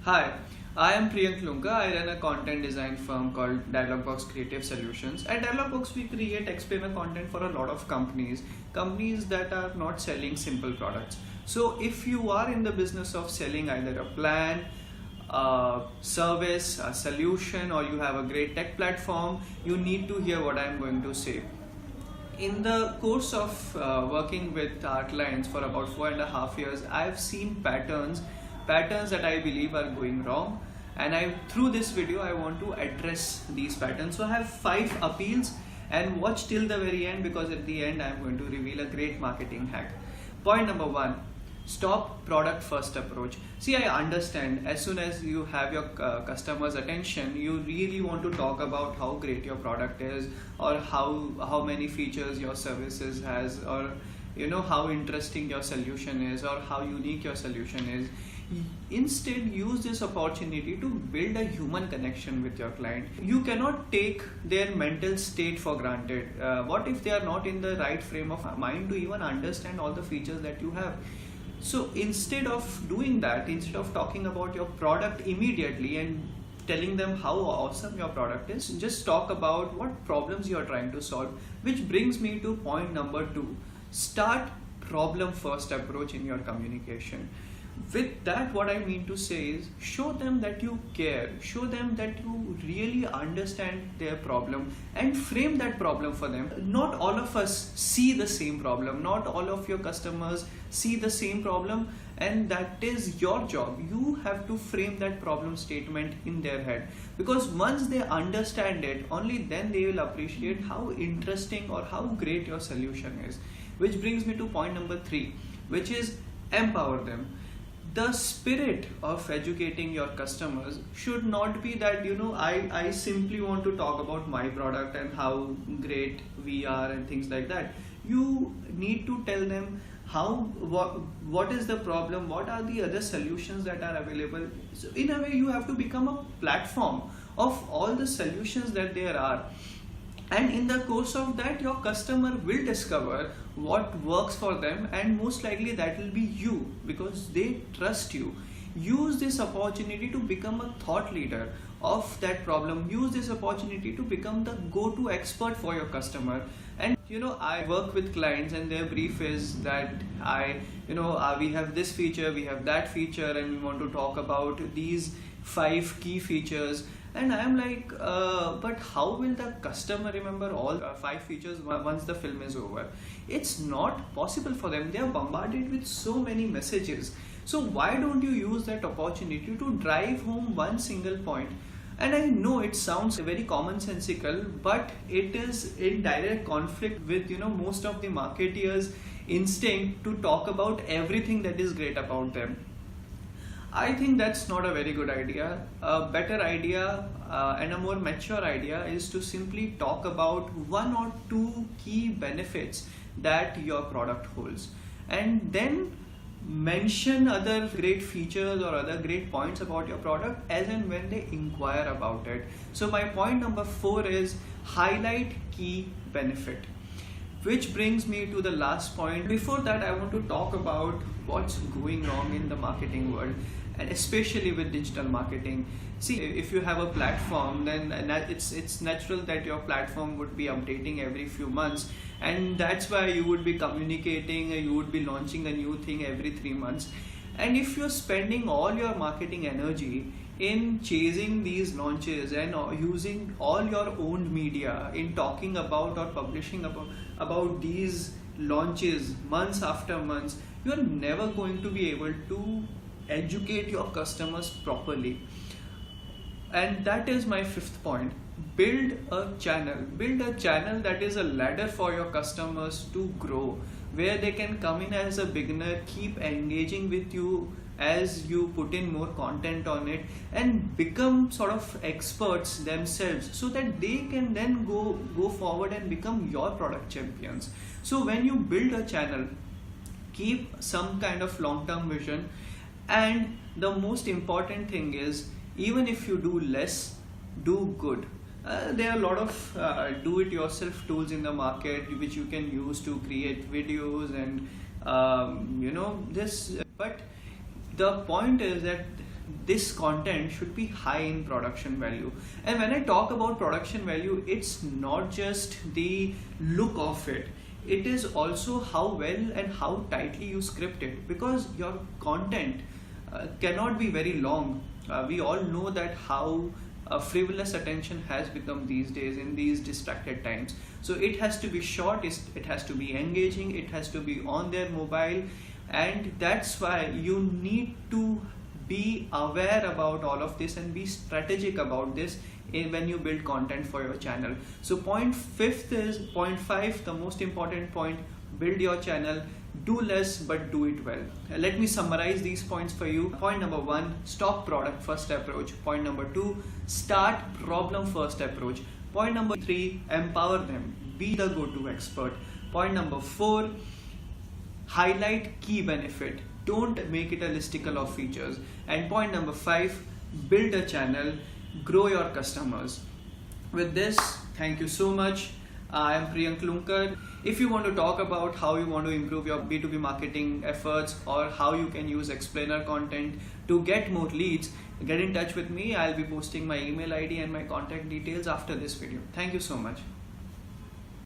Hi, I am Priyank. I run a content design firm called Dialogbox Creative Solutions. At Dialogbox, we create explainer content for a lot of companies that are not selling simple products. So, if you are in the business of selling either a plan, a service, a solution, or you have a great tech platform, you need to hear what I am going to say. In the course of working with our clients for about 4.5 years, I've seen patterns that I believe are going wrong, and through this video I want to address these patterns. So I have 5 appeals, and watch till the very end, because at the end I'm going to reveal a great marketing hack. Point number 1: stop product first approach. See, I understand as soon as you have your customers attention, you really want to talk about how great your product is, or how many features your services has, or how interesting your solution is, or how unique your solution is. Instead, use this opportunity to build a human connection with your client. You cannot take their mental state for granted. What if they are not in the right frame of mind to even understand all the features that you have? So instead of doing that, instead of talking about your product immediately and telling them how awesome your product is, just talk about what problems you are trying to solve. Which brings me to point number 2: start problem first approach in your communication. With that, what I mean to say is, show them that you care, show them that you really understand their problem, and frame that problem for them. Not all of us see the same problem, not all of your customers see the same problem, and that is your job. You have to frame that problem statement in their head, because once they understand it, only then they will appreciate how interesting or how great your solution is. Which brings me to point number 3, which is empower them. The spirit of educating your customers should not be that I simply want to talk about my product and how great we are and things like that. You need to tell them what is the problem, what are the other solutions that are available. So in a way, you have to become a platform of all the solutions that there are. And in the course of that, your customer will discover what works for them, and most likely that will be you, because they trust you. Use this opportunity to become a thought leader of that problem. Use this opportunity to become the go-to expert for your customer. And I work with clients, and their brief is that we have this feature, we have that feature, and we want to talk about these 5 key features. And I am like, but how will the customer remember all 5 features once the film is over? It's not possible for them. They are bombarded with so many messages. So why don't you use that opportunity to drive home one single point? And I know it sounds very commonsensical, but it is in direct conflict with most of the marketeers' instinct to talk about everything that is great about them. I think that's not a very good idea. A better idea and a more mature idea is to simply talk about 1 or 2 key benefits that your product holds, and then mention other great features or other great points about your product as and when they inquire about it. So my point number 4 is highlight key benefit. Which brings me to the last point. Before that, I want to talk about what's going wrong in the marketing world, and especially with digital marketing. See, if you have a platform, then it's natural that your platform would be updating every few months, and that's why you would be communicating, you would be launching a new thing every 3 months. And if you're spending all your marketing energy in chasing these launches and using all your own media in talking about or publishing about these launches months after months, you are never going to be able to educate your customers properly. And that is my 5th point. Build a channel that is a ladder for your customers to grow, where they can come in as a beginner, keep engaging with you as you put in more content on it, and become sort of experts themselves, so that they can then go forward and become your product champions. So when you build a channel, keep some kind of long-term vision. And the most important thing is, even if you do less, do good. There are a lot of do-it-yourself tools in the market which you can use to create videos and this. But the point is that this content should be high in production value. And when I talk about production value, it's not just the look of it. It is also how well and how tightly you script it, because your content cannot be very long. We all know that how frivolous attention has become these days in these distracted times. So it has to be short, it has to be engaging, it has to be on their mobile, and that's why you need to be aware about all of this and be strategic about this when you build content for your channel. So point five, the most important point: build your channel. Do less but do it well. Let me summarize these points for you. Point number 1, stop product first approach. Point number 2, start problem first approach. Point number 3, empower them. Be the go-to expert. Point number 4, highlight key benefit. Don't make it a listicle of features. And point number 5, build a channel, grow your customers. With this, thank you so much. I am Priyank. If you want to talk about how you want to improve your B2B marketing efforts, or how you can use explainer content to get more leads, get in touch with me. I'll be posting my email ID and my contact details after this video. Thank you so much.